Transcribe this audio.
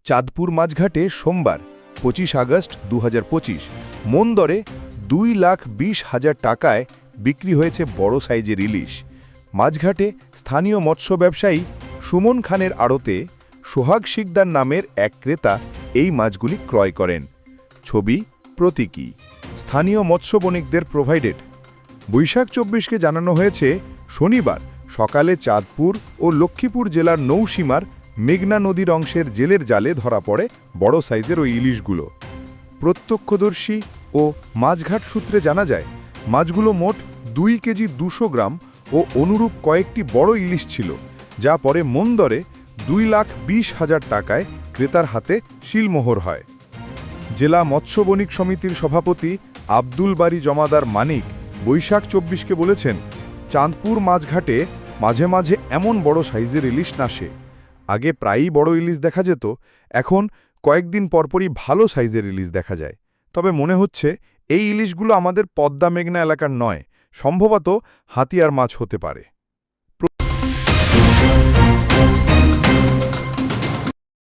চাঁদপুর মাছঘাটে সোমবার ২৫ আগস্ট ২০২৫ মন দরে ২,২০,০০০ টাকায় বিক্রি হয়েছে বড় সাইজের ইলিশ। মাছঘাটে স্থানীয় মৎস্য ব্যবসায়ী সুমন খানের আড়তে সোহাগ শিকদার নামের এক ক্রেতা এই মাছগুলি ক্রয় করেন। ছবি প্রতীকী, স্থানীয় মৎস্য বণিকদের প্রোভাইডেড। বৈশাখ ২৪কে জানানো হয়েছে শনিবার সকালে চাঁদপুর ও লক্ষ্মীপুর জেলার নৌসীমার মেঘনা নদীর অংশের জেলের জালে ধরা পড়ে বড় সাইজের ওই ইলিশগুলো। প্রত্যক্ষদর্শী ও মাছঘাট সূত্রে জানা যায় মাছগুলো মোট ২ কেজি ২০০ গ্রাম ও অনুরূপ কয়েকটি বড় ইলিশ ছিল, যা পরে মন দরে ২,২০,০০০ টাকায় ক্রেতার হাতে শিলমোহর হয়। জেলা মৎস্য বণিক সমিতির সভাপতি আব্দুল বারী জমাদার মানিক বৈশাখ ২৪কে বলেছেন, চাঁদপুর মাছঘাটে মাঝে মাঝে এমন বড় সাইজের ইলিশ নাসে। আগে প্রায়ই বড় ইলিশ দেখা যেত, এখন কয়েকদিন পরপরই ভালো সাইজের ইলিশ দেখা যায়। তবে মনে হচ্ছে এই ইলিশগুলো আমাদের পদ্মা মেঘনা এলাকার নয়, সম্ভবত হাতিয়ার মাছ হতে পারে।